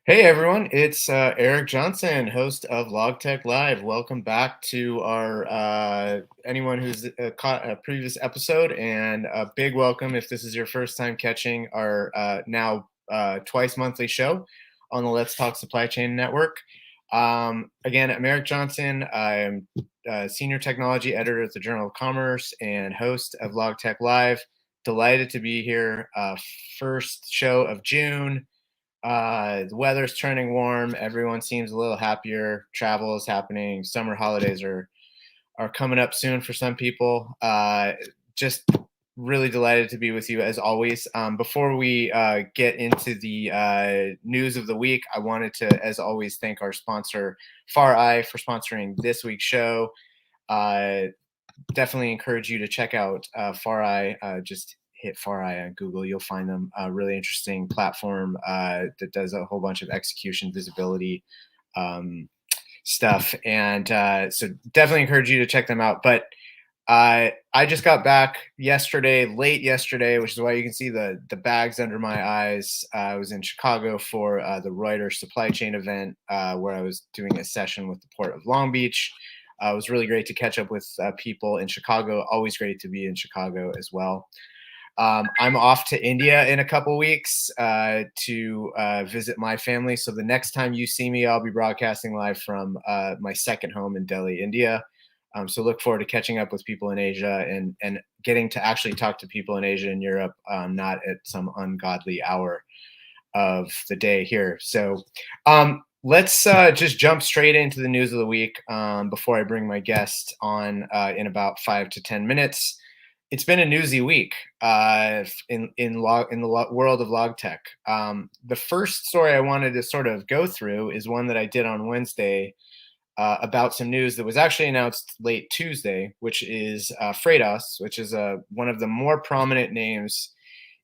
Hey everyone, it's Eric Johnson, host of LogTech Live. Welcome back to our anyone who's caught a previous episode, and a big welcome if this is your first time catching our now twice monthly show on the Let's Talk Supply Chain Network. Again, I'm Eric Johnson. I'm senior technology editor at the Journal of Commerce and host of LogTech Live. Delighted to be here. First show of June. The weather's turning warm. Everyone seems a little happier. Travel is happening. Summer holidays are coming up soon for some people. Just really delighted to be with you as always. Before we get into the news of the week, I wanted to, as always, thank our sponsor FarEye for sponsoring this week's show. Uh, Definitely encourage you to check out FarEye. Just hit FarEye on Google. You'll find them a really interesting platform that does a whole bunch of execution visibility um, stuff. And so definitely encourage you to check them out. But I just got back yesterday, late yesterday, which is why you can see the bags under my eyes. I was in Chicago for the Reuters supply chain event where I was doing a session with the Port of Long Beach. It was really great to catch up with people in Chicago. Always great to be in Chicago as well. I'm off to India in a couple weeks to visit my family. So the next time you see me, I'll be broadcasting live from my second home in Delhi, India. So look forward to catching up with people in Asia and getting to actually talk to people in Asia and Europe, not at some ungodly hour of the day here. So let's just jump straight into the news of the week before I bring my guest on in about 5 to 10 minutes. It's been a newsy week in the world of log tech. The first story I wanted to sort of go through is one that I did on Wednesday about some news that was actually announced late Tuesday, which is Freightos, which is one of the more prominent names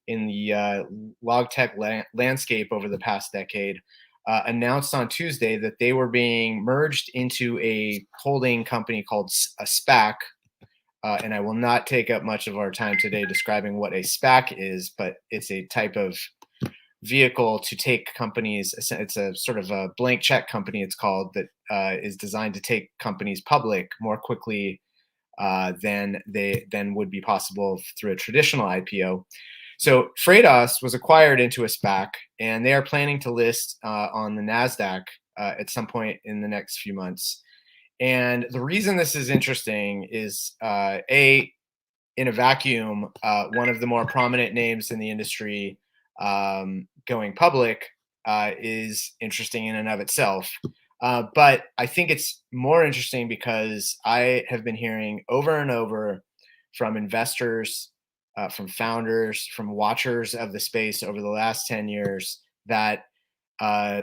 in the log tech landscape over the past decade. Announced on Tuesday that they were being merged into a holding company called a SPAC. And I will not take up much of our time today describing what a SPAC is, but it's a type of vehicle to take companies. It's a sort of a blank check company, it's called, that is designed to take companies public more quickly than would be possible through a traditional IPO. So Freightos was acquired into a SPAC, and they are planning to list on the NASDAQ at some point in the next few months. And the reason this is interesting is in a vacuum, one of the more prominent names in the industry going public is interesting in and of itself. But I think it's more interesting because I have been hearing over and over from investors, from founders, from watchers of the space over the last 10 years that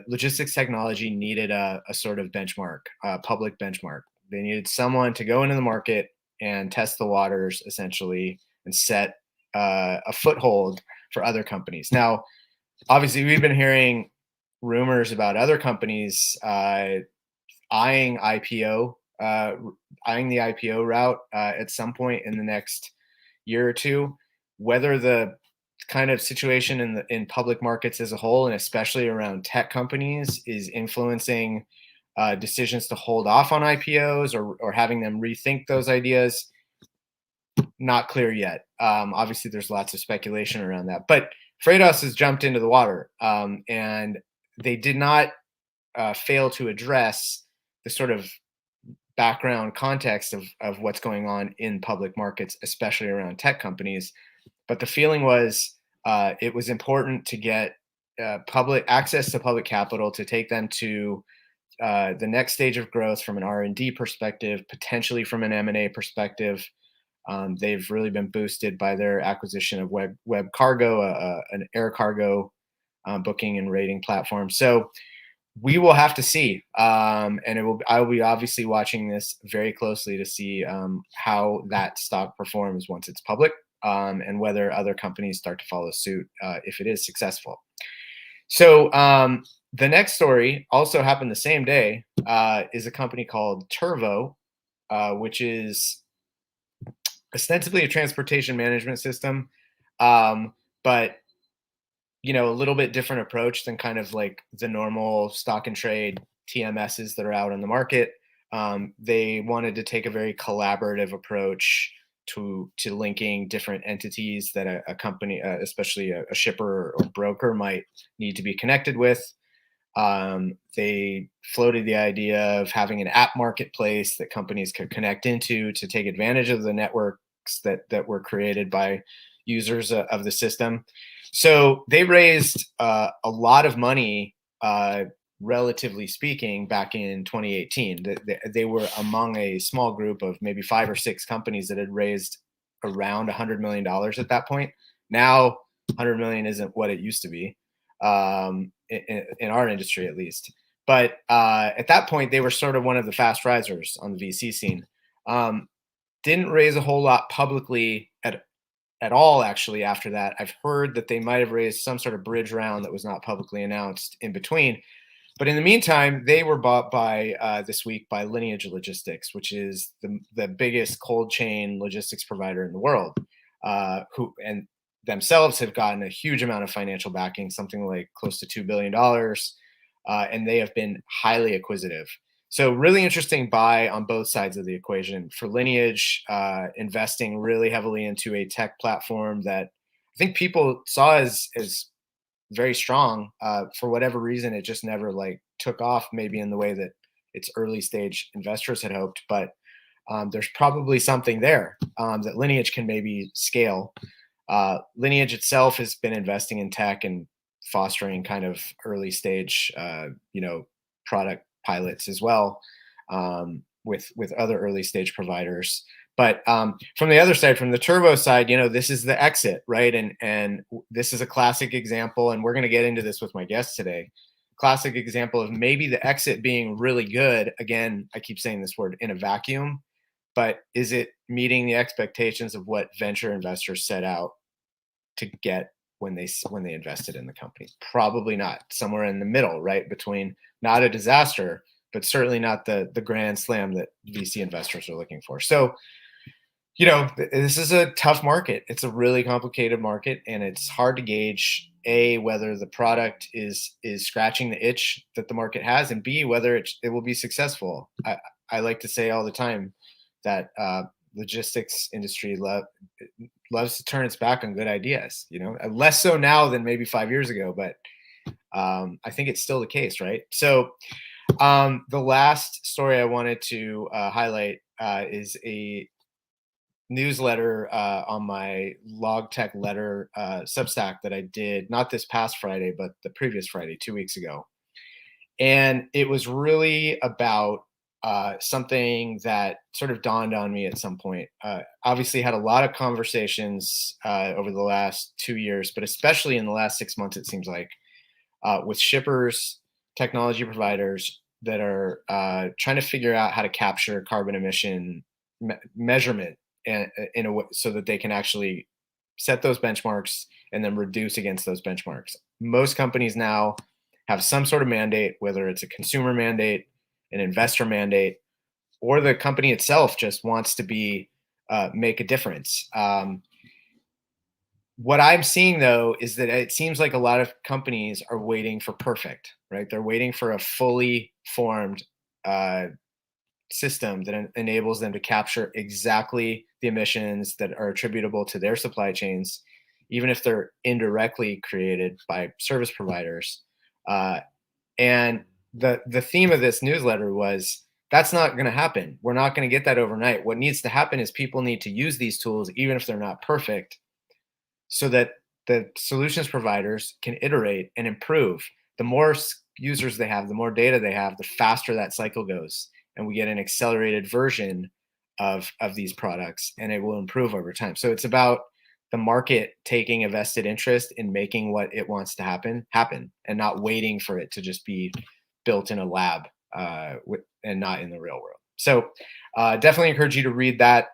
logistics technology needed a sort of benchmark, a public benchmark. They needed someone to go into the market and test the waters, essentially, and set a foothold for other companies. Now, obviously, we've been hearing rumors about other companies eyeing IPO, eyeing the IPO route at some point in the next year or two. Whether the kind of situation in public markets as a whole, and especially around tech companies, is influencing decisions to hold off on IPOs or having them rethink those ideas, not clear yet. Obviously, there's lots of speculation around that. But Freightos has jumped into the water, and they did not fail to address the sort of background context of what's going on in public markets, especially around tech companies. But the feeling was it was important to get public access to public capital to take them to the next stage of growth from an R&D perspective, potentially from an M&A perspective. They've really been boosted by their acquisition of Web Cargo, an air cargo booking and rating platform. So we will have to see, and I will be obviously watching this very closely to see how that stock performs once it's public, and whether other companies start to follow suit if it is successful. So the next story also happened the same day. Is a company called Turvo, which is ostensibly a transportation management system, but a little bit different approach than kind of like the normal stock and trade TMSs that are out in the market. They wanted to take a very collaborative approach to linking different entities that a company, especially a shipper or broker, might need to be connected with. They floated the idea of having an app marketplace that companies could connect into to take advantage of the networks that were created by users of the system. So they raised a lot of money, relatively speaking, back in 2018. They were among a small group of maybe 5 or 6 companies that had raised around $100 million at that point. Now, 100 million isn't what it used to be, in our industry at least. But at that point, they were sort of one of the fast risers on the VC scene. Didn't raise a whole lot publicly at all, actually, after that. I've heard that they might have raised some sort of bridge round that was not publicly announced in between. But in the meantime, they were bought by this week by Lineage Logistics, which is the biggest cold chain logistics provider in the world, who and themselves have gotten a huge amount of financial backing, something like close to $2 billion. And they have been highly acquisitive. So really interesting buy on both sides of the equation. For Lineage, investing really heavily into a tech platform that I think people saw as very strong. For whatever reason, it just never like took off, maybe in the way that its early stage investors had hoped. But there's probably something there that Lineage can maybe scale. Lineage itself has been investing in tech and fostering kind of early stage, product pilots as well, with other early stage providers. But from the other side, from the turbo side, this is the exit, right? And this is a classic example, and we're going to get into this with my guest today. Classic example of maybe the exit being really good. Again, I keep saying this word, in a vacuum, but is it meeting the expectations of what venture investors set out to get when they invested in the company? Probably not. Somewhere in the middle, right? Between not a disaster, but certainly not the grand slam that VC investors are looking for. So, this is a tough market. It's a really complicated market, and it's hard to gauge whether the product is scratching the itch that the market has, and B, whether it will be successful. I like to say all the time that logistics industry loves to turn its back on good ideas. Less so now than maybe 5 years ago, but I think it's still the case, right? So the last story I wanted to highlight is a newsletter on my LogTech Letter Substack that I did not this past Friday, but the previous Friday, 2 weeks ago. And it was really about something that sort of dawned on me at some point. Obviously had a lot of conversations over the last 2 years, but especially in the last 6 months, it seems like, with shippers, technology providers that are trying to figure out how to capture carbon emission measurement in a way so that they can actually set those benchmarks and then reduce against those benchmarks. Most companies now have some sort of mandate, whether it's a consumer mandate, an investor mandate, or the company itself just wants to make a difference. What I'm seeing, though, is that it seems like a lot of companies are waiting for perfect, right? They're waiting for a fully formed system that enables them to capture exactly the emissions that are attributable to their supply chains, even if they're indirectly created by service providers. And the theme of this newsletter was, that's not going to happen. We're not going to get that overnight. What needs to happen is people need to use these tools, even if they're not perfect, so that the solutions providers can iterate and improve. The more users they have, the more data they have, the faster that cycle goes, and we get an accelerated version of these products, and it will improve over time. So it's about the market taking a vested interest in making what it wants to happen, and not waiting for it to just be built in a lab and not in the real world. So definitely encourage you to read that.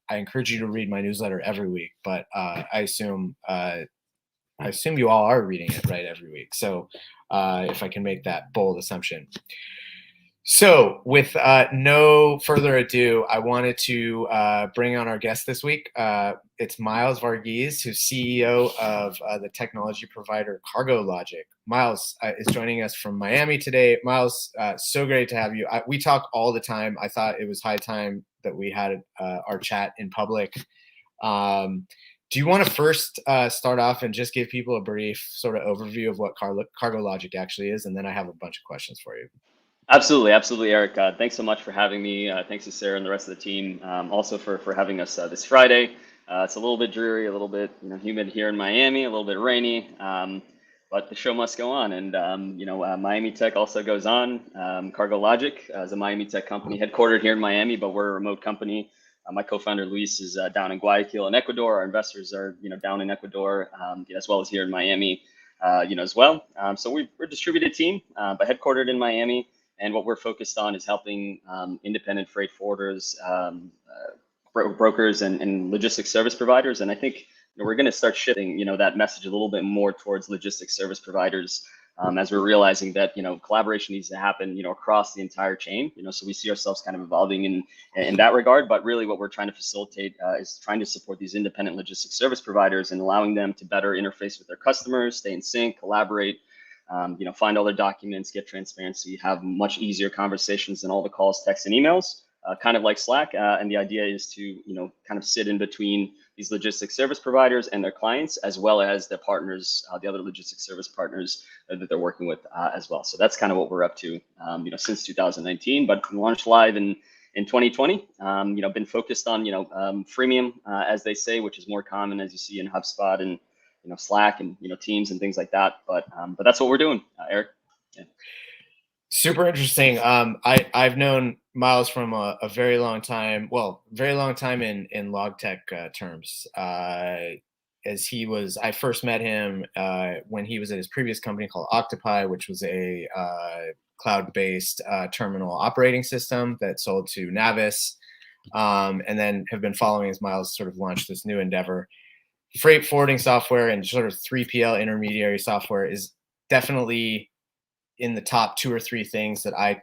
I encourage you to read my newsletter every week, but I assume you all are reading it, right, every week. So if I can make that bold assumption. So, with no further ado, I wanted to bring on our guest this week. It's Miles Varghese, who's CEO of the technology provider Cargologik. Miles is joining us from Miami today. Miles, so great to have you. We talk all the time. I thought it was high time that we had our chat in public. Do you want to first start off and just give people a brief sort of overview of what Cargologik actually is? And then I have a bunch of questions for you. Absolutely, absolutely, Eric. Thanks so much for having me. Thanks to Sarah and the rest of the team, also for having us this Friday. It's a little bit dreary, a little bit humid here in Miami, a little bit rainy, but the show must go on. And Miami Tech also goes on. Cargologik is a Miami Tech company headquartered here in Miami, but we're a remote company. My co-founder Luis is down in Guayaquil in Ecuador. Our investors are down in Ecuador, as well as here in Miami, as well. So we're a distributed team, but headquartered in Miami. And what we're focused on is helping independent freight forwarders, brokers, and logistics service providers. And I think we're going to start shifting, that message a little bit more towards logistics service providers, as we're realizing that collaboration needs to happen, across the entire chain. So we see ourselves kind of evolving in that regard. But really, what we're trying to facilitate is trying to support these independent logistics service providers and allowing them to better interface with their customers, stay in sync, collaborate. Find all their documents, get transparency, have much easier conversations than all the calls, texts, and emails, kind of like Slack. And the idea is to, kind of sit in between these logistics service providers and their clients, as well as their partners, the other logistics service partners that they're working with as well. So that's kind of what we're up to, since 2019, but launched live in 2020. Been focused on, freemium, as they say, which is more common as you see in HubSpot and Slack and Teams and things like that. But that's what we're doing, Eric. Yeah. Super interesting. I've known Miles from a very long time. Well, very long time in LogTech terms. I first met him when he was at his previous company called Octopi, which was a cloud-based terminal operating system that sold to Navis, and then have been following as Miles sort of launched this new endeavor. Freight forwarding software and sort of 3PL intermediary software is definitely in the top 2 or 3 things that I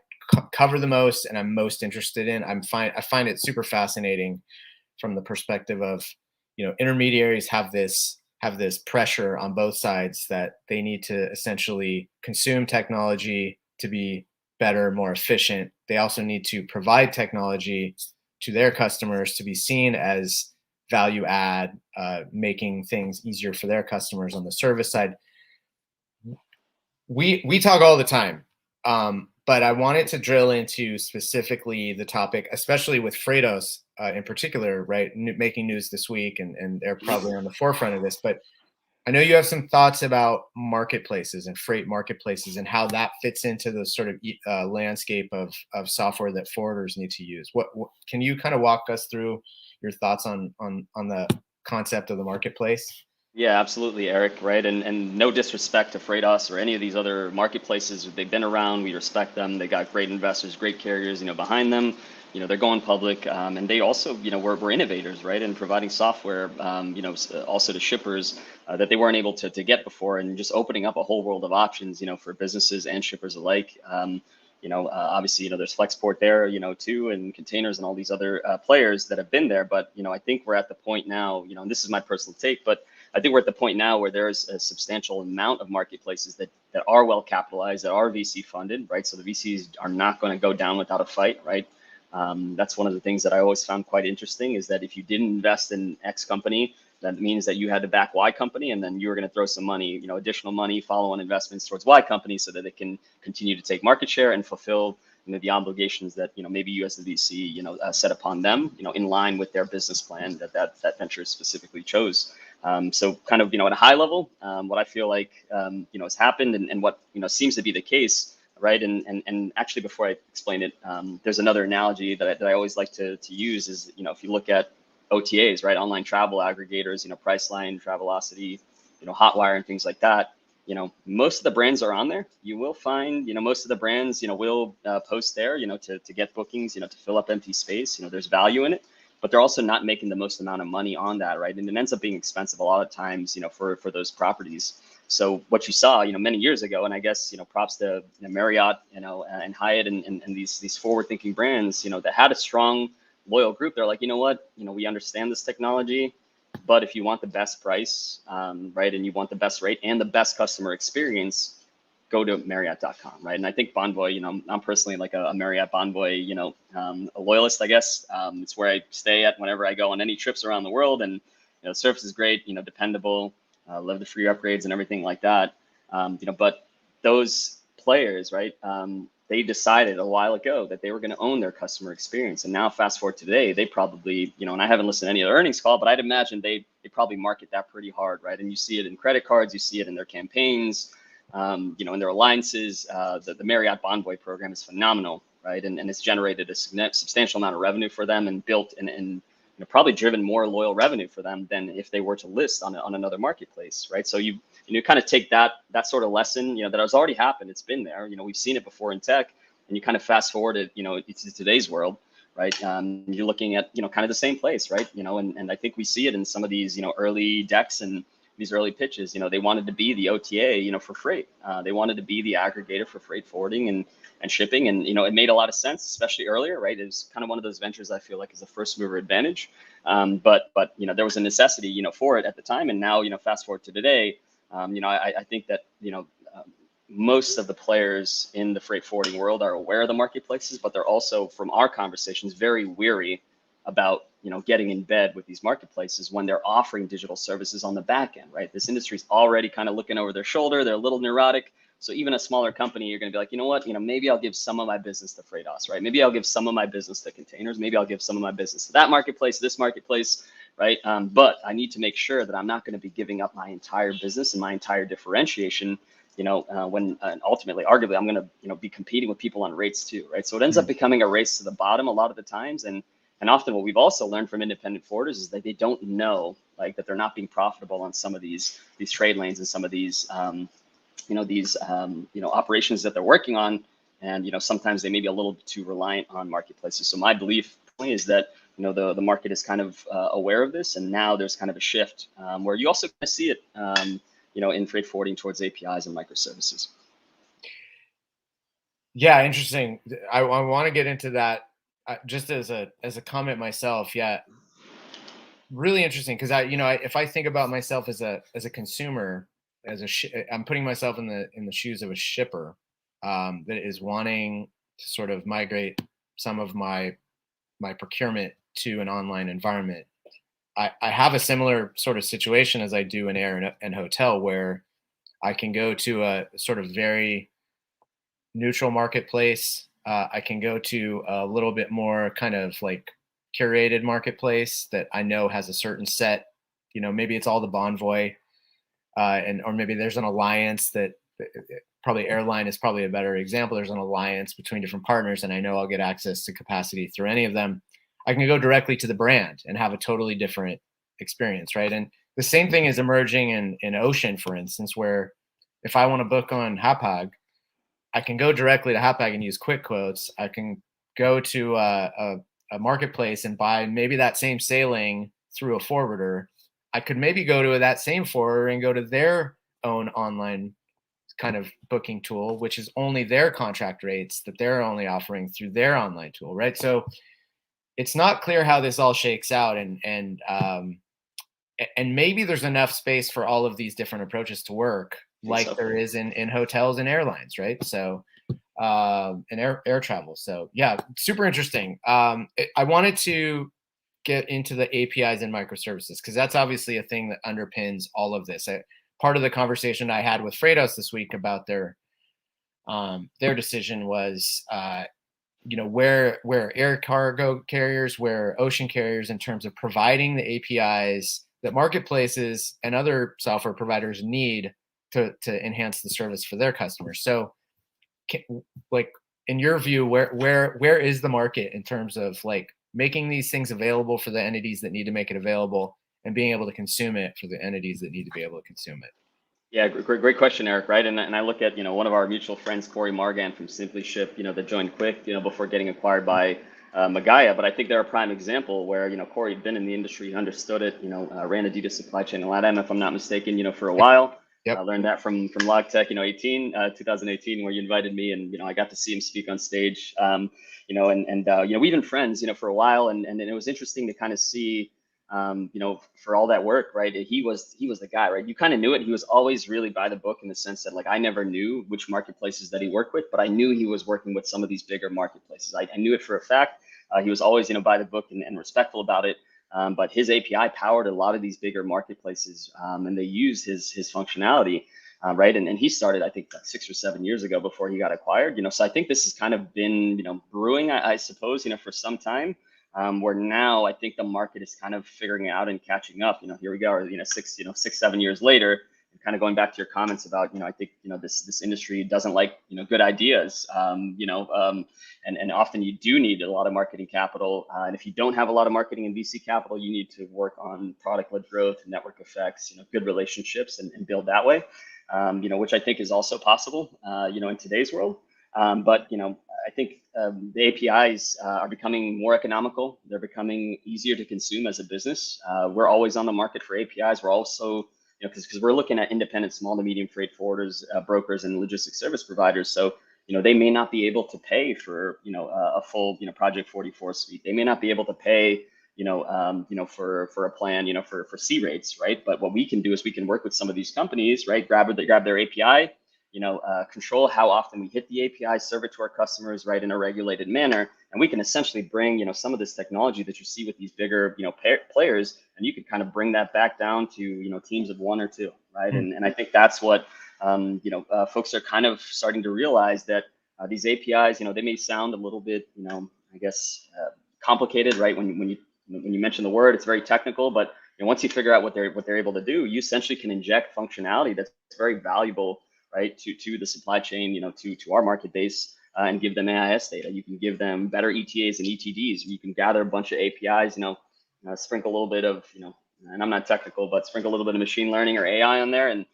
cover the most and I'm most interested in. I find it super fascinating from the perspective of, intermediaries have this pressure on both sides that they need to essentially consume technology to be better, more efficient. They also need to provide technology to their customers to be seen as value add, making things easier for their customers on the service side. We talk all the time, but I wanted to drill into specifically the topic, especially with Freightos in particular, right? Making news this week, and they're probably on the forefront of this. But I know you have some thoughts about marketplaces and freight marketplaces and how that fits into the sort of landscape of software that forwarders need to use. What can you kind of walk us through your thoughts on the concept of the marketplace? Yeah, absolutely, Eric. Right, and no disrespect to Freightos or any of these other marketplaces. They've been around. We respect them. They got great investors, great carriers, behind them. They're going public, and they also, we're innovators, right, in providing software, also to shippers that they weren't able to get before, and just opening up a whole world of options, for businesses and shippers alike. Obviously, there's Flexport there, too, and containers and all these other players that have been there. But, I think we're at the point now, and this is my personal take, but I think we're at the point now where there's a substantial amount of marketplaces that are well capitalized, that are VC funded, right? So the VCs are not going to go down without a fight, right? That's one of the things that I always found quite interesting, is that if you didn't invest in X company, that means that you had to back Y company, and then you were going to throw some money, additional money, follow-on investments towards Y company, so that they can continue to take market share and fulfill the obligations that maybe you as the VC set upon them, in line with their business plan that venture specifically chose. So kind of at a high level, what I feel like has happened, and what seems to be the case, right? And actually, before I explain it, there's another analogy that I always like to use is, if you look at OTAs, right, online travel aggregators, Priceline, Travelocity, Hotwire, and things like that. Most of the brands are on there. You will find, most of the brands, will post there, to get bookings, to fill up empty space. There's value in it, but they're also not making the most amount of money on that, right? And it ends up being expensive a lot of times, for those properties. So what you saw, many years ago, and I guess, props to Marriott, and Hyatt and these forward-thinking brands, that had a strong, loyal group. They're like, you know what, we understand this technology, but if you want the best price, right, and you want the best rate and the best customer experience, go to Marriott.com, right? And I think Bonvoy, I'm personally like a Marriott Bonvoy, a loyalist, I guess. It's where I stay at whenever I go on any trips around the world, and the service is great, dependable. Love the free upgrades and everything like that. But those players, right? They decided a while ago that they were going to own their customer experience, and now fast forward to today, they probably, and I haven't listened to any other earnings call, but I'd imagine they probably market that pretty hard, right? And you see it in credit cards, you see it in their campaigns. In their alliances. The Marriott Bonvoy program is phenomenal, right? And it's generated a substantial amount of revenue for them, and built and probably driven more loyal revenue for them than if they were to list on another marketplace, right? So you kind of take that sort of lesson, that has already happened. It's been there. We've seen it before in tech, and you kind of fast forward it, to today's world, right? You're looking at kind of the same place, right? And I think we see it in some of these early decks and these early pitches. They wanted to be the OTA, for freight. They wanted to be the aggregator for freight forwarding and shipping. And, it made a lot of sense, especially earlier, right? It was kind of one of those ventures I feel like is a first mover advantage. But there was a necessity, for it at the time. And now, fast forward to today, I think that, most of the players in the freight forwarding world are aware of the marketplaces, but they're also, from our conversations, very weary about getting in bed with these marketplaces when they're offering digital services on the back end, right? This industry is already kind of looking over their shoulder. They're a little neurotic. So even a smaller company, you're going to be like, you know what, maybe I'll give some of my business to Freightos, right? Maybe I'll give some of my business to containers. Maybe I'll give some of my business to that marketplace, this marketplace, right? But I need to make sure that I'm not going to be giving up my entire business and my entire differentiation, when ultimately, arguably, I'm going to, be competing with people on rates too, right? So it ends up becoming a race to the bottom a lot of the times. And often what we've also learned from independent forwarders is that they don't know, like, that they're not being profitable on some of these trade lanes and some of these, operations that they're working on. And, sometimes they may be a little too reliant on marketplaces. So my belief is that, the market is kind of aware of this. And now there's kind of a shift where you also kind of see it, in freight forwarding towards APIs and microservices. Yeah, interesting. I want to get into that. Just as a comment myself, yeah, really interesting, because if I think about myself as a consumer, I'm putting myself in the shoes of a shipper that is wanting to sort of migrate some of my procurement to an online environment. I have a similar sort of situation as I do in air and hotel, where I can go to a sort of very neutral marketplace. I can go to a little bit more kind of like curated marketplace that I know has a certain set, maybe it's all the Bonvoy, or maybe there's an alliance that probably airline is probably a better example. There's an alliance between different partners, and I know I'll get access to capacity through any of them. I can go directly to the brand and have a totally different experience, right? And the same thing is emerging in ocean, for instance, where if I want to book on Hapag, I can go directly to Hapag and use quick quotes. I can go to a marketplace and buy maybe that same sailing through a forwarder. I could maybe go to that same forwarder and go to their own online kind of booking tool, which is only their contract rates that they're only offering through their online tool, right? So it's not clear how this all shakes out, and maybe there's enough space for all of these different approaches to work, like there is in hotels and airlines, right? So and air travel. So yeah, super interesting. I wanted to get into the APIs and microservices, because that's obviously a thing that underpins all of this. Part of the conversation I had with Freightos this week about their decision was, where air cargo carriers, where ocean carriers, in terms of providing the APIs that marketplaces and other software providers need to enhance the service for their customers. So, like, in your view, where is the market in terms of like making these things available for the entities that need to make it available, and being able to consume it for the entities that need to be able to consume it? Yeah, great question, Eric. Right, and I look at one of our mutual friends, Corey Margan from Simply Ship, that joined Quick, before getting acquired by Magaya. But I think they're a prime example where Corey had been in the industry, understood it, ran Adidas supply chain in LATAM, if I'm not mistaken, for a while. Yep. I learned that from LogTech, 2018, where you invited me, and I got to see him speak on stage. We've been friends, for a while, and it was interesting to kind of see, for all that work, right? He was the guy, right? You kind of knew it. He was always really by the book in the sense that, like, I never knew which marketplaces that he worked with, but I knew he was working with some of these bigger marketplaces. I knew it for a fact. He was always, by the book and respectful about it. But his API powered a lot of these bigger marketplaces, and they used his functionality, right? And he started, I think, like 6 or 7 years ago before he got acquired. So I think this has kind of been, brewing, I suppose, for some time. Where now I think the market is kind of figuring it out and catching up. Here we go, 6, 7 years later. And kind of going back to your comments about, I think, this industry doesn't like, good ideas, and often you do need a lot of marketing capital. And if you don't have a lot of marketing and VC capital, you need to work on product-led growth, network effects, good relationships, and build that way, which I think is also possible, in today's world. But I think the APIs are becoming more economical. They're becoming easier to consume as a business. We're always on the market for APIs. We're also, because we're looking at independent small to medium freight forwarders, brokers, and logistics service providers. So, they may not be able to pay for, a full, Project 44 suite. They may not be able to pay, for a plan, for C rates, right? But what we can do is we can work with some of these companies, right? Grab their API, control how often we hit the API, serve it to our customers, right, in a regulated manner, and we can essentially bring, some of this technology that you see with these bigger, players, and you can kind of bring that back down to, teams of 1 or 2, right? And I think that's what, folks are kind of starting to realize, that these APIs, they may sound a little bit, I guess, complicated, right? When you mention the word, it's very technical, but once you figure out what they're able to do, you essentially can inject functionality that's very valuable, right, to the supply chain, to our market base, and give them AIS data. You can give them better ETAs and ETDs. You can gather a bunch of APIs, sprinkle a little bit of, and I'm not technical, but sprinkle a little bit of machine learning or AI on there, and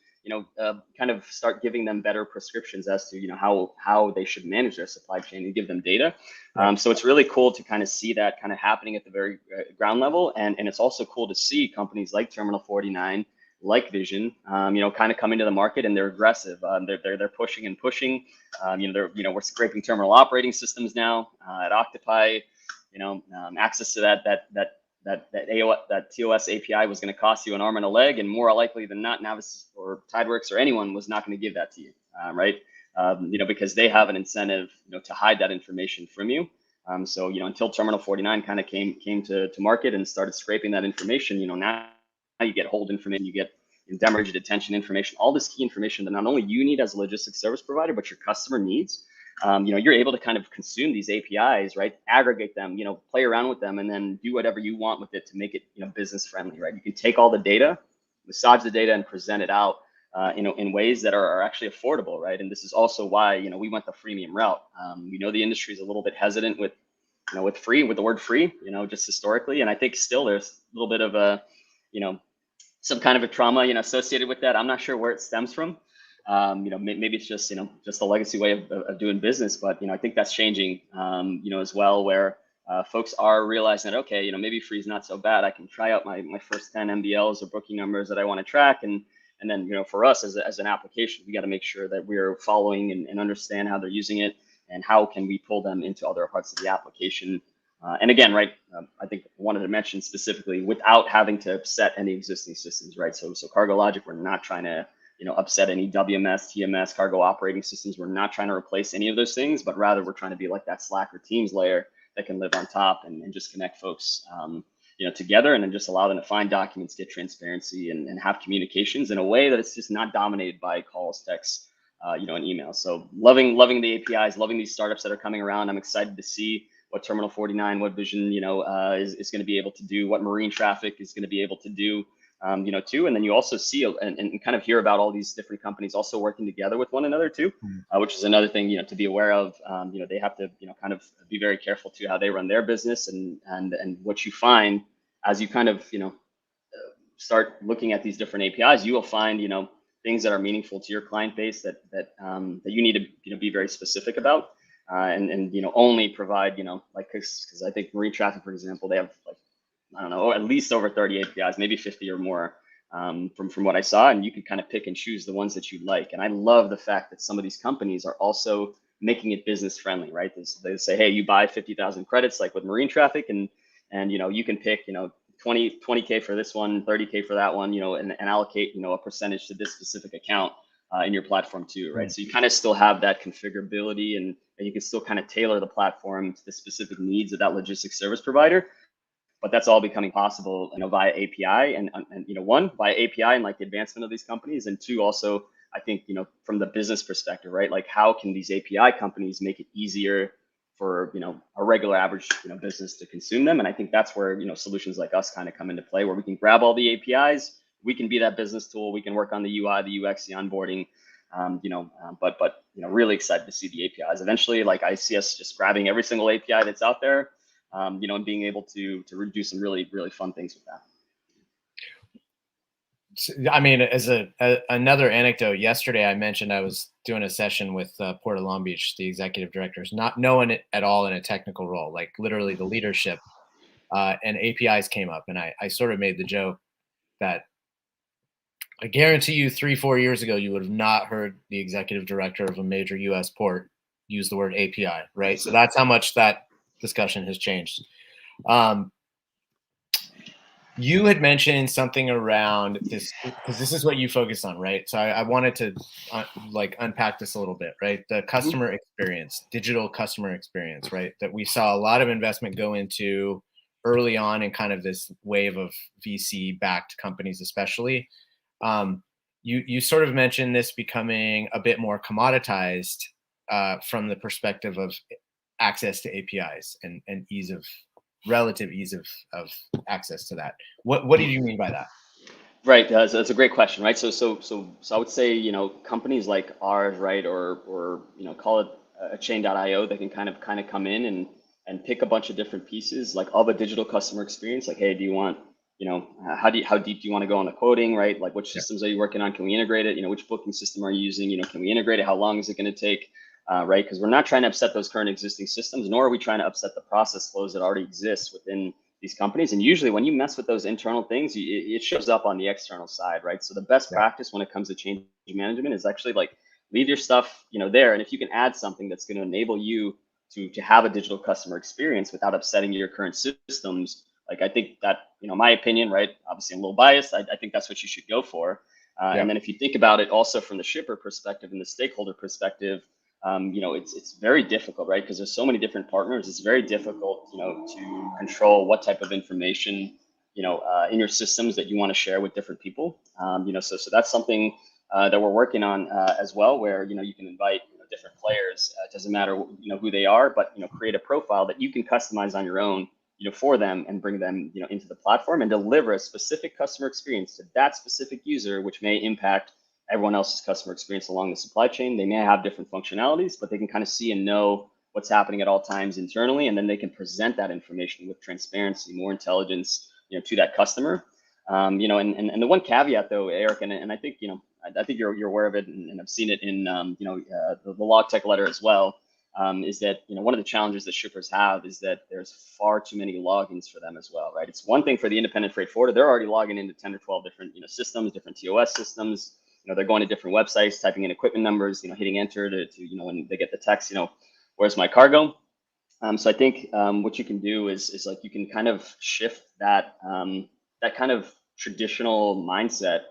kind of start giving them better prescriptions as to how they should manage their supply chain and give them data. So it's really cool to kind of see that kind of happening at the very ground level, and it's also cool to see companies like Terminal 49, like Vision, kind of coming to the market, and they're aggressive. They're pushing and pushing. We're scraping terminal operating systems now at Octopi. Access to that TOS API was going to cost you an arm and a leg, and more likely than not, Navis or Tideworks or anyone was not going to give that to you, right? Because they have an incentive, to hide that information from you. So until Terminal 49 kind of came to market and started scraping that information, now you get hold information, you get demurrage detention information, all this key information that not only you need as a logistics service provider, but your customer needs. You're able to kind of consume these APIs, right? Aggregate them, play around with them, and then do whatever you want with it to make it, business friendly, right? You can take all the data, massage the data, and present it out, in ways that are actually affordable, right? And this is also why, we went the freemium route. We know the industry is a little bit hesitant with the word free, just historically, and I think still there's a little bit of a, some kind of a trauma, associated with that. I'm not sure where it stems from. Maybe it's just, just a legacy way of doing business, but, I think that's changing, as well, where folks are realizing that, okay, maybe free is not so bad. I can try out my first 10 MBLs or booking numbers that I want to track. And then, for us as an application, we got to make sure that we're following and understand how they're using it, and how can we pull them into other parts of the application. And again, right, I think I wanted to mention specifically without having to upset any existing systems, right? So Cargologik, we're not trying to, upset any WMS, TMS, cargo operating systems. We're not trying to replace any of those things, but rather we're trying to be like that Slack or Teams layer that can live on top and just connect folks, together, and then just allow them to find documents, get transparency, and have communications in a way that it's just not dominated by calls, texts, and emails. So loving the APIs, loving these startups that are coming around. I'm excited to see what Terminal 49, what Vision, is going to be able to do, what marine traffic is going to be able to do, too. And then you also see and kind of hear about all these different companies also working together with one another too, which is another thing, to be aware of. They have to, kind of be very careful to how they run their business, and what you find as you kind of, start looking at these different APIs, you will find, things that are meaningful to your client base that you need to, be very specific about. And only provide, like, because I think marine traffic, for example, they have, like, I don't know, at least over 30 APIs, maybe 50 or more. from what I saw, and you can kind of pick and choose the ones that you like. And I love the fact that some of these companies are also making it business friendly, right? They say, hey, you buy 50,000 credits, like with marine traffic, and you can pick 20K for this one, 30K for that one, and allocate a percentage to this specific account in your platform too, right? So you kind of still have that configurability, and you can still kind of tailor the platform to the specific needs of that logistics service provider. But that's all becoming possible, via API, and one, via API and like the advancement of these companies, and two, also I think from the business perspective, right? Like how can these API companies make it easier for a regular average business to consume them? And I think that's where solutions like us kind of come into play, where we can grab all the APIs, we can be that business tool, we can work on the UI, the UX, the onboarding, but really excited to see the APIs eventually. Like I see us just grabbing every single API that's out there, and being able to do some really, really fun things with that. I mean, as another anecdote, yesterday I mentioned I was doing a session with Port of Long Beach, the executive directors, not knowing it at all in a technical role, like literally the leadership, and APIs came up, and I sort of made the joke that I guarantee you 3-4 years ago, you would have not heard the executive director of a major US port use the word API, right? So that's how much that discussion has changed. You had mentioned something around this, because this is what you focus on, right? So I wanted to unpack this a little bit, right? The customer experience, digital customer experience, right? That we saw a lot of investment go into early on in kind of this wave of VC-backed companies, especially. You sort of mentioned this becoming a bit more commoditized from the perspective of access to APIs and relative ease of access to that. What do you mean by that? Right, so that's a great question, right? So I would say companies like ours, right, or call it a chain.io, that can kind of come in and pick a bunch of different pieces like of a digital customer experience. Like, hey, do you want how deep do you want to go on the quoting, right? Like, which systems are you working on? Can we integrate it? Which booking system are you using? Can we integrate it? How long is it going to take? Right? Because we're not trying to upset those current existing systems, nor are we trying to upset the process flows that already exist within these companies. And usually when you mess with those internal things, it shows up on the external side, right? So the best practice when it comes to change management is actually like leave your stuff, there. And if you can add something that's going to enable you to have a digital customer experience without upsetting your current systems, like I think that, my opinion, right? Obviously I'm a little biased. I think that's what you should go for. And then if you think about it also from the shipper perspective and the stakeholder perspective, it's very difficult, right? Because there's so many different partners. It's very difficult, to control what type of information, in your systems that you want to share with different people. So that's something that we're working on as well, where you can invite different players. It doesn't matter who they are, but create a profile that you can customize on your own, for them, and bring them into the platform and deliver a specific customer experience to that specific user, which may impact everyone else's customer experience along the supply chain. They may have different functionalities, but they can kind of see and know what's happening at all times internally, and then they can present that information with transparency, more intelligence, to that customer. And the one caveat though, Eric, and I think I think you're aware of it, and I've seen it in the LogTech Letter as well. Is that one of the challenges that shippers have is that there's far too many logins for them as well, right? It's one thing for the independent freight forwarder; they're already logging into 10 or 12 different systems, different TOS systems. They're going to different websites, typing in equipment numbers, hitting enter to when they get the text, where's my cargo? So I think what you can do is like you can kind of shift that that kind of traditional mindset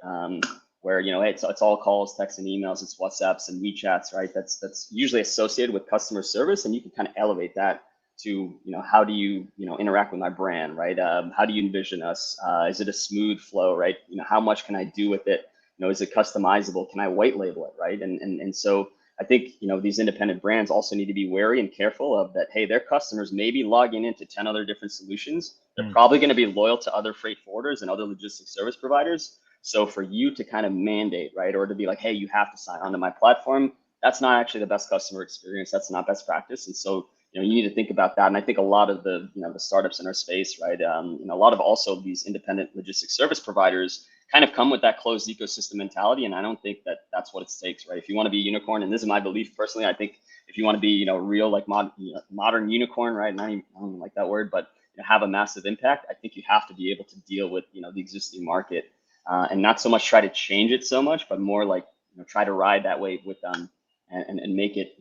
where hey, it's all calls, texts, and emails, it's WhatsApps and WeChats, right? That's usually associated with customer service, and you can kind of elevate that to how do you interact with my brand, right? How do you envision us? Is it a smooth flow, right? How much can I do with it? Is it customizable? Can I white label it, right? And so I think these independent brands also need to be wary and careful of that. Hey, their customers may be logging into 10 other different solutions. They're probably going to be loyal to other freight forwarders and other logistics service providers. So for you to kind of mandate, right, or to be like, hey, you have to sign onto my platform, that's not actually the best customer experience. That's not best practice. And so you need to think about that. And I think a lot of the the startups in our space, right, a lot of also these independent logistics service providers kind of come with that closed ecosystem mentality, and I don't think that that's what it takes, right? If you want to be a unicorn, and this is my belief personally, I think if you want to be real like modern unicorn, right? I don't even like that word, but have a massive impact. I think you have to be able to deal with the existing market and not so much try to change it so much, but more like, try to ride that wave with them and make it,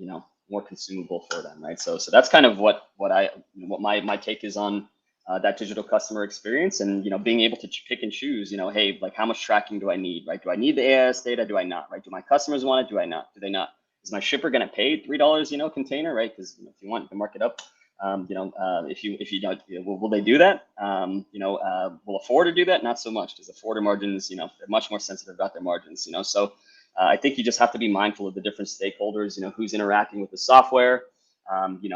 more consumable for them, right? So that's kind of what my take is on that digital customer experience, and being able to pick and choose, hey, like how much tracking do I need, right? Do I need the AIS data? Do I not, right? Do my customers want it? Do I not? Do they not? Is my shipper going to pay $3, container, right? Because if you want, you can mark it up. If you don't, will they do that? Will a forwarder do that? Not so much, because the forwarder margins, they're much more sensitive about their margins. So I think you just have to be mindful of the different stakeholders. Who's interacting with the software, and you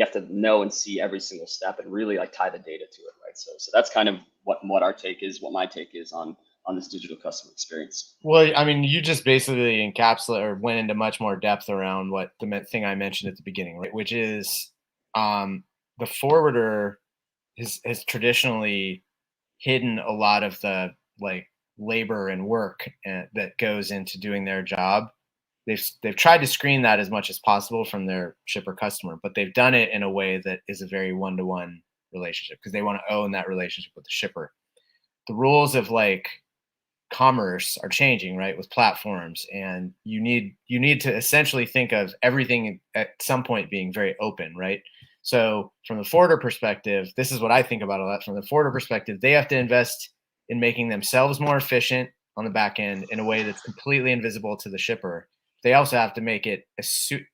have to know and see every single step and really like tie the data to it, right? So that's kind of what our take is, what my take is on this digital customer experience. Well, I mean, you just basically encapsulate or went into much more depth around what the thing I mentioned at the beginning, right? Which is the forwarder has traditionally hidden a lot of the like labor and work that goes into doing their job. They've tried to screen that as much as possible from their shipper customer, but they've done it in a way that is a very one-to-one relationship because they want to own that relationship with the shipper. The rules of like commerce are changing, right, with platforms, and you need to essentially think of everything at some point being very open, right? So from the forwarder perspective, this is what I think about a lot. From the forwarder perspective, they have to invest in making themselves more efficient on the back end in a way that's completely invisible to the shipper. They also have to make it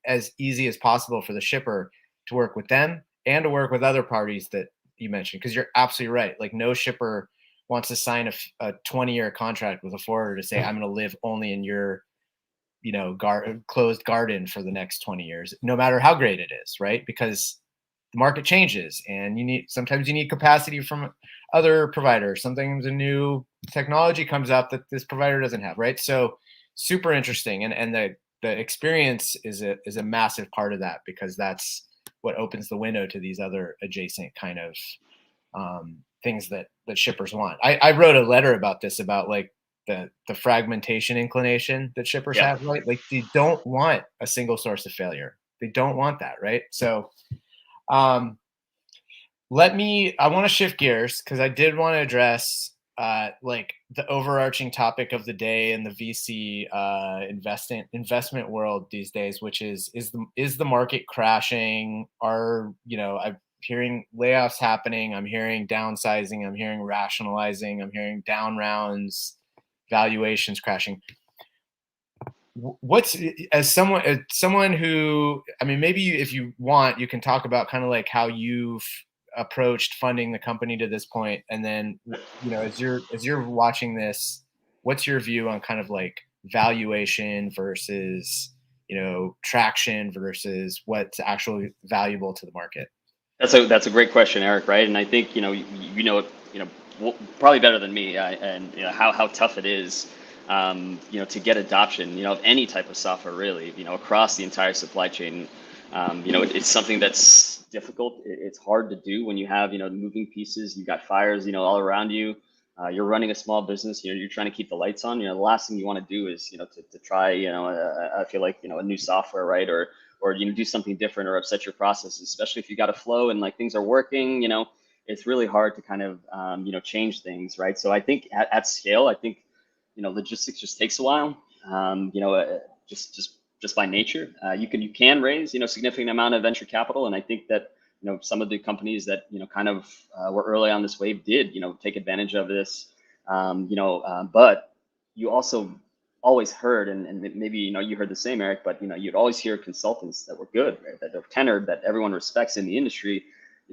as easy as possible for the shipper to work with them and to work with other parties that you mentioned, because you're absolutely right. Like no shipper wants to sign a 20-year contract with a forwarder to say, I'm going to live only in your, closed garden for the next 20 years, no matter how great it is, right? Because the market changes and sometimes you need capacity from other providers. Sometimes a new technology comes up that this provider doesn't have, right? So super interesting. And the experience is a massive part of that, because that's what opens the window to these other adjacent kind of things that shippers want. I wrote a letter about this, about like the fragmentation inclination that shippers have, right? Like they don't want a single source of failure. They don't want that, right? So I want to shift gears because I did want to address like the overarching topic of the day in the VC investment world these days, which is the market crashing? I'm hearing layoffs happening. I'm hearing downsizing. I'm hearing rationalizing. I'm hearing down rounds, valuations crashing. What's, as someone who, I mean, maybe if you want, you can talk about kind of like how you've approached funding the company to this point, and then as you're watching this, what's your view on kind of like valuation versus traction versus what's actually valuable to the market? That's a great question, Eric. Right, and I think probably better than me, and how tough it is, to get adoption, of any type of software, really, across the entire supply chain. It's something that's difficult. It's hard to do when you have moving pieces. You've got fires, all around you. You're running a small business. You're trying to keep the lights on. The last thing you want to do is to try I feel like a new software, right, or do something different or upset your processes, especially if you got a flow and like things are working. It's really hard to kind of change things, right? So I think at scale, I think logistics just takes a while. Just by nature, you can raise significant amount of venture capital, and I think that some of the companies that kind of were early on this wave did take advantage of this. But you also always heard, and maybe you heard the same, Eric, but you'd always hear consultants that were good, right, that are tenured, that everyone respects in the industry,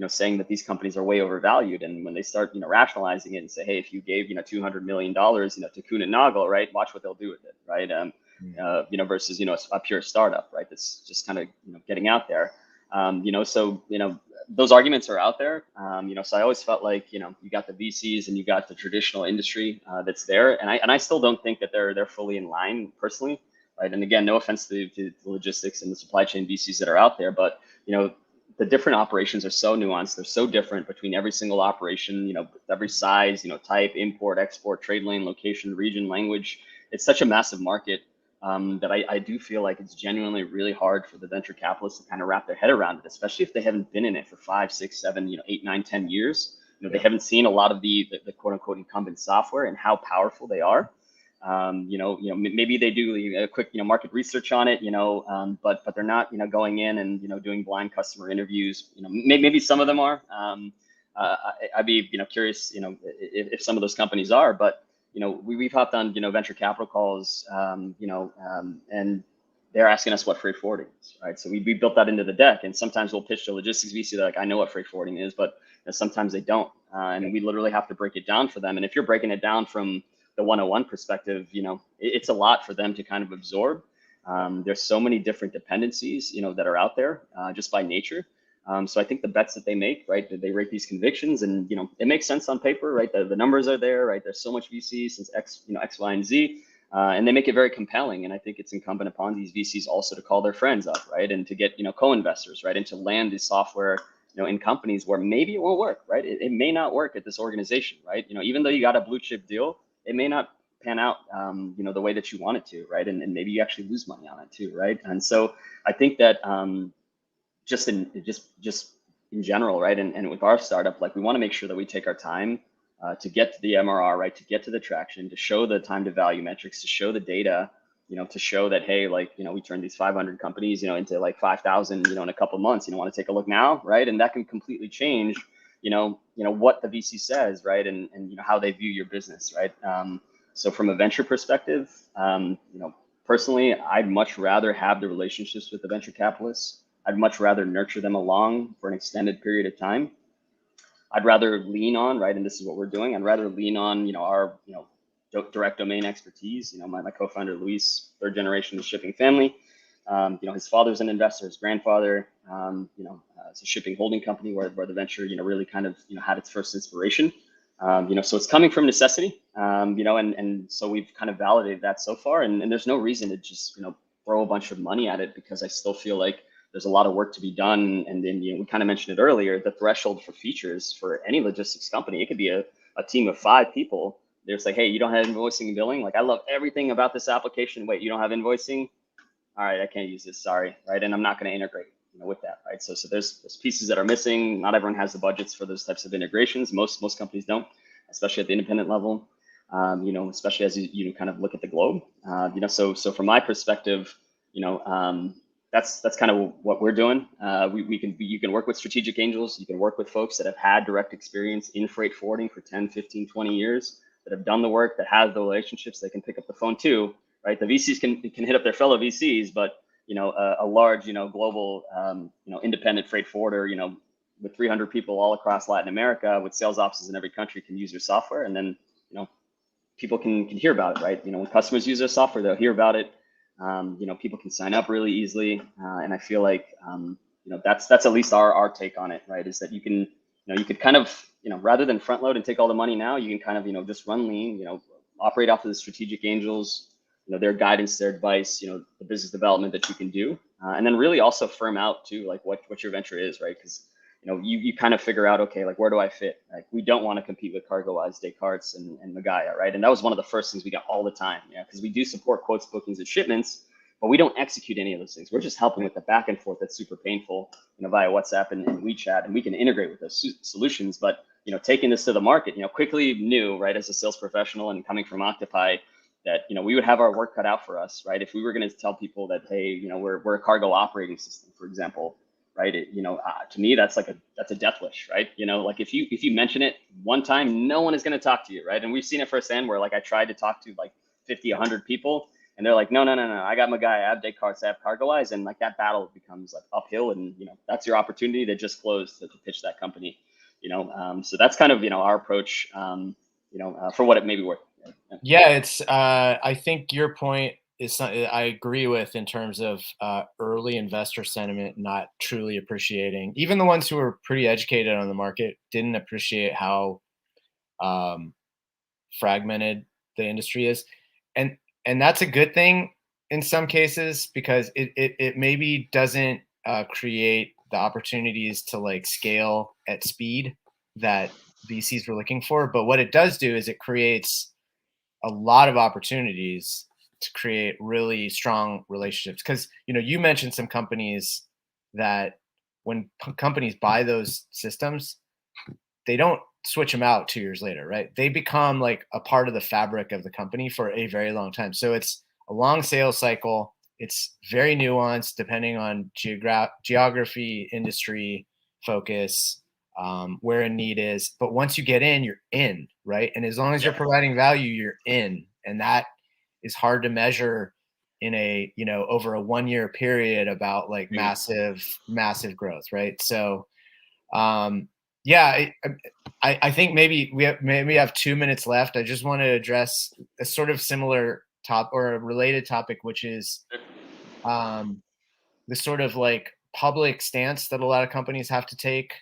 saying that these companies are way overvalued. And when they start rationalizing it and say, hey, if you gave $200 million to Kuhn and Nagel, right, watch what they'll do with it, right? Versus a pure startup, right, that's just kind of getting out there. So those arguments are out there. So I always felt like you got the VCs and you got the traditional industry that's there, and I still don't think that they're fully in line personally, right? And again, no offense to the logistics and the supply chain VCs that are out there, but the different operations are so nuanced. They're so different between every single operation, every size, type, import, export, trade lane, location, region, language. It's such a massive market that I do feel like it's genuinely really hard for the venture capitalists to kind of wrap their head around it, especially if they haven't been in it for 5, 6, 7, 8, 9, 10 years. They haven't seen a lot of the quote unquote incumbent software and how powerful they are. Maybe they do a quick, market research on it, but they're not, going in and, doing blind customer interviews. Maybe some of them are. I'd be, curious, if some of those companies are, but, we've hopped on, venture capital calls, and they're asking us what freight forwarding is, right? So we built that into the deck, and sometimes we'll pitch to logistics VC. They're like, I know what freight forwarding is, but sometimes they don't, and we literally have to break it down for them. And if you're breaking it down from the 101 perspective, it's a lot for them to kind of absorb. There's so many different dependencies, that are out there just by nature. So I think the bets that they make, right, they rate these convictions, and it makes sense on paper, right? The numbers are there, right? There's so much VC since X, X, Y, and Z. And they make it very compelling. And I think it's incumbent upon these VCs also to call their friends up, right? And to get, co-investors, right? And to land this software, in companies where maybe it won't work, right? It may not work at this organization, right? Even though you got a blue chip deal, it may not pan out, the way that you want it to, right? And maybe you actually lose money on it too, right? And so I think that just in general, right? And with our startup, like we want to make sure that we take our time to get to the MRR, right? To get to the traction, to show the time to value metrics, to show the data, to show that, hey, like, we turned these 500 companies, into like 5,000, in a couple of months, want to take a look now, right? And that can completely change, what the VC says, right? And how they view your business, right? So from a venture perspective, personally, I'd much rather have the relationships with the venture capitalists. I'd much rather nurture them along for an extended period of time. I'd rather lean on, right, and this is what we're doing, I'd rather lean on, our, direct domain expertise. My co-founder, Luis, third generation of shipping family. His father's an investor, his grandfather, it's a shipping holding company where the venture, really kind of, had its first inspiration. So it's coming from necessity, and so we've kind of validated that so far. And there's no reason to just, throw a bunch of money at it, because I still feel like there's a lot of work to be done. And then, we kind of mentioned it earlier, the threshold for features for any logistics company, it could be a team of 5 people. They're just like, hey, you don't have invoicing and billing. Like, I love everything about this application. Wait, you don't have invoicing? All right, I can't use this, sorry, right? And I'm not going to integrate, with that, right? So there's pieces that are missing. Not everyone has the budgets for those types of integrations. Most companies don't, especially at the independent level. Especially as you kind of look at the globe. So from my perspective, that's kind of what we're doing. You can work with strategic angels. You can work with folks that have had direct experience in freight forwarding for 10, 15, 20 years, that have done the work, that have the relationships. They can pick up the phone too, right? The VCs can hit up their fellow VCs, but a large, global, independent freight forwarder, with 300 people all across Latin America, with sales offices in every country, can use your software, and then people can hear about it, right? When customers use their software, they'll hear about it. People can sign up really easily, and I feel like that's at least our take on it, right? Is that you could kind of rather than front load and take all the money now, you can kind of just run lean, operate off of the strategic angels, their guidance, their advice, the business development that you can do, and then really also firm out too, like what your venture is, right? Because you kind of figure out, okay, like, where do I fit? Like, we don't want to compete with Cargologik, Descartes, and Magaya, right? And that was one of the first things we got all the time, because we do support quotes, bookings, and shipments, but we don't execute any of those things. We're just helping with the back and forth that's super painful, via WhatsApp and WeChat, and we can integrate with those solutions. But taking this to the market, quickly knew, right, as a sales professional and coming from Octopi, that we would have our work cut out for us, right? If we were going to tell people that, hey, we're a cargo operating system, for example. Right. To me, that's a death wish, right? Like if you mention it one time, no one is going to talk to you. Right. And we've seen it firsthand where, like, I tried to talk to like 50, 100 people, and they're like, no. I got my guy. I have Descartes, I have Cargolized. And like that battle becomes like uphill. And, that's your opportunity to just close to pitch that company, so that's kind of, our approach, for what it may be worth. Yeah, it's, I think your point is something I agree with in terms of early investor sentiment not truly appreciating. Even the ones who were pretty educated on the market didn't appreciate how fragmented the industry is, and that's a good thing in some cases, because it maybe doesn't create the opportunities to like scale at speed that VCs were looking for. But what it does do is it creates a lot of opportunities to create really strong relationships. Because you mentioned some companies that when companies buy those systems, they don't switch them out 2 years later, right? They become like a part of the fabric of the company for a very long time. So it's a long sales cycle. It's very nuanced depending on geography, industry, focus, where a need is. But once you get in, you're in, right? And as long as you're providing value, you're in. And that is hard to measure in a, over a 1 year period about like massive growth, right? So, yeah, I think maybe we have 2 minutes left. I just want to address a sort of similar or a related topic, which is the sort of like public stance that a lot of companies have to take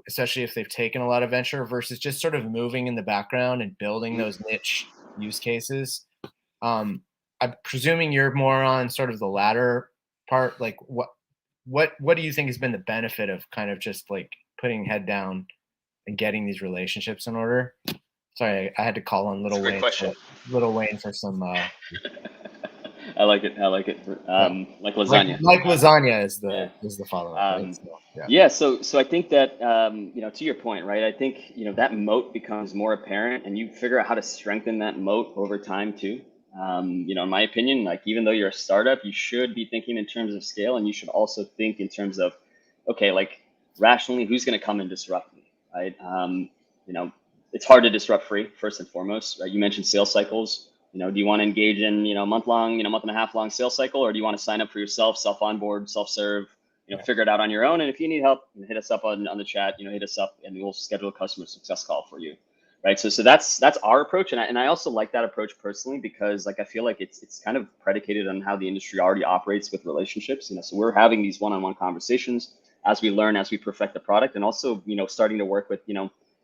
especially if they've taken a lot of venture versus just sort of moving in the background and building those niche use cases. I'm presuming you're more on sort of the latter part. Like what do you think has been the benefit of kind of just like putting head down and getting these relationships in order? Sorry, I had to call on Little Wayne for some. I like it. Like lasagna. Like lasagna is the follow up. Right? So I think that to your point, right? I think that moat becomes more apparent, and you figure out how to strengthen that moat over time too. In my opinion, like even though you're a startup, you should be thinking in terms of scale, and you should also think in terms of, okay, like rationally, who's going to come and disrupt me, right? It's hard to disrupt free, first and foremost, right? You mentioned sales cycles. Do you want to engage in month and a half long sales cycle, or do you want to sign up for yourself, self onboard, self serve, figure it out on your own? And if you need help, hit us up on the chat. Hit us up, and we'll schedule a customer success call for you. Right. So that's our approach. And I also like that approach personally, because like I feel like it's kind of predicated on how the industry already operates with relationships. So we're having these one-on-one conversations as we learn, as we perfect the product, and also, starting to work with,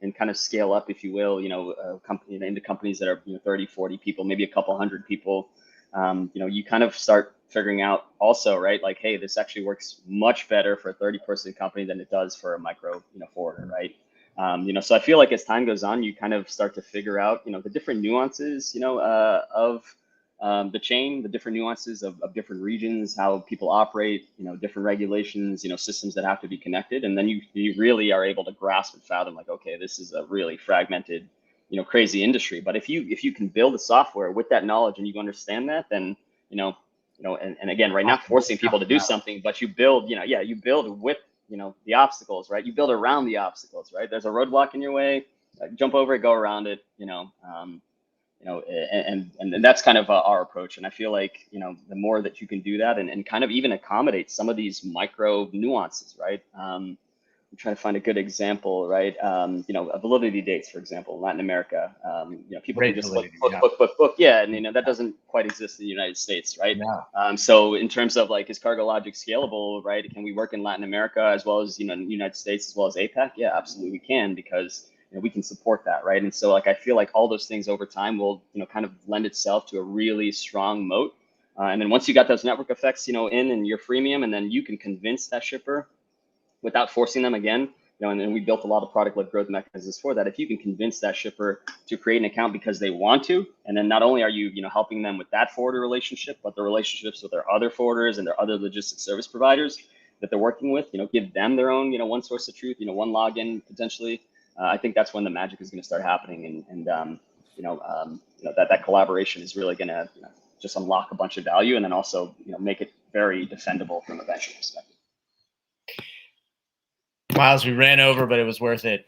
and kind of scale up, if you will, into companies that are 30, 40 people, maybe a couple hundred people. You kind of start figuring out also, right? Like, hey, this actually works much better for a 30-person company than it does for a micro, forwarder, right? So I feel like as time goes on, you kind of start to figure out, the different nuances, of the chain, the different nuances of different regions, how people operate, different regulations, systems that have to be connected. And then you really are able to grasp and fathom like, okay, this is a really fragmented, crazy industry. But if you can build a software with that knowledge and you understand that, then, and again, right now forcing people to do something, but you build, you build with, the obstacles, right? You build around the obstacles, right? There's a roadblock in your way, jump over it, go around it, and that's kind of our approach. And I feel like, the more that you can do that and kind of even accommodate some of these micro nuances, right? I'm trying to find a good example, right? A validity dates, for example, in Latin America. People can just book. Yeah, and that doesn't quite exist in the United States, right? No. So in terms of like, is Cargologik scalable, right? Can we work in Latin America as well as in the United States as well as APAC? Yeah, absolutely we can, because we can support that, right? And so like I feel like all those things over time will kind of lend itself to a really strong moat. And then once you got those network effects, and your freemium, and then you can convince that shipper without forcing them again, and then we built a lot of product-led growth mechanisms for that. If you can convince that shipper to create an account because they want to, and then not only are you, helping them with that forwarder relationship, but the relationships with their other forwarders and their other logistics service providers that they're working with, give them their own, one source of truth, one login potentially. I think that's when the magic is going to start happening, and that collaboration is really going to just unlock a bunch of value, and then also make it very defendable from a venture perspective. Miles, we ran over, but it was worth it.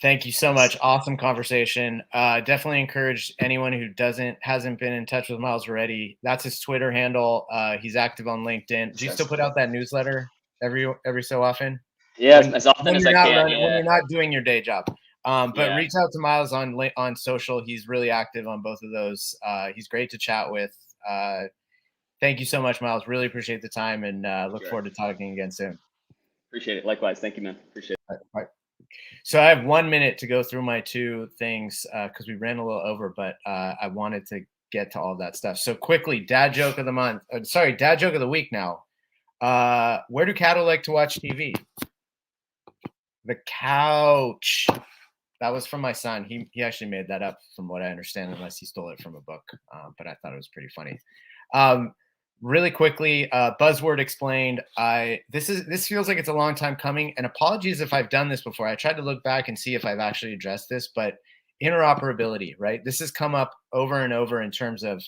Thank you so much. Awesome conversation. Definitely encourage anyone who hasn't been in touch with Miles already. That's his Twitter handle. He's active on LinkedIn. Do you still put out that newsletter every so often? Yeah, as often as I can. When you're not doing your day job. But reach out to Miles on social. He's really active on both of those. He's great to chat with. Thank you so much, Miles. Really appreciate the time, and look forward to talking again soon. Appreciate it. Likewise. Thank you, man. Appreciate it. All right. So I have 1 minute to go through my two things because we ran a little over, but I wanted to get to all that stuff. So quickly, dad joke of the month. Dad joke of the week now. Where do cattle like to watch TV? The couch. That was from my son. He actually made that up from what I understand, unless he stole it from a book. But I thought it was pretty funny. really quickly, buzzword explained. This feels like it's a long time coming, and apologies if I've done this before. I tried to look back and see if I've actually addressed this, but interoperability, right? This has come up over and over in terms of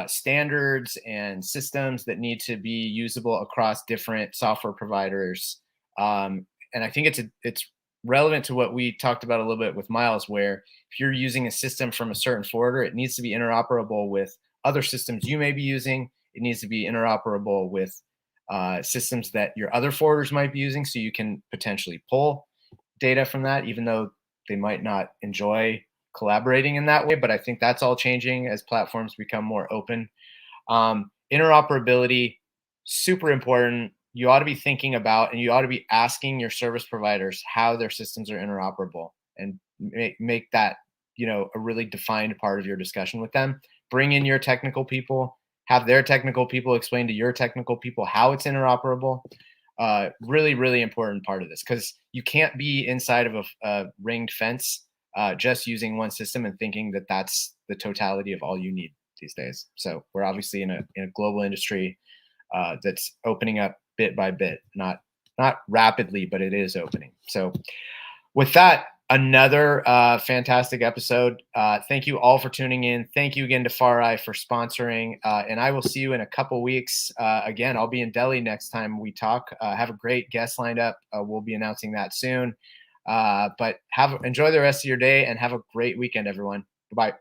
standards and systems that need to be usable across different software providers. And I think it's relevant to what we talked about a little bit with Miles, where if you're using a system from a certain forwarder, it needs to be interoperable with other systems you may be using. It needs to be interoperable with systems that your other forwarders might be using, so you can potentially pull data from that, even though they might not enjoy collaborating in that way. But I think that's all changing as platforms become more open. Interoperability, super important. You ought to be thinking about, and you ought to be asking your service providers how their systems are interoperable, and make that, a really defined part of your discussion with them. Bring in your technical people, have their technical people explain to your technical people how it's interoperable. Really, really important part of this, because you can't be inside of a ringed fence just using one system and thinking that that's the totality of all you need these days. So we're obviously in a global industry that's opening up bit by bit, not rapidly, but it is opening. So with that, another fantastic episode. Thank you all for tuning in. Thank you again to FarEye for sponsoring. And I will see you in a couple weeks. Again, I'll be in Delhi next time we talk. Have a great guest lined up. We'll be announcing that soon. But enjoy the rest of your day and have a great weekend, everyone. Goodbye.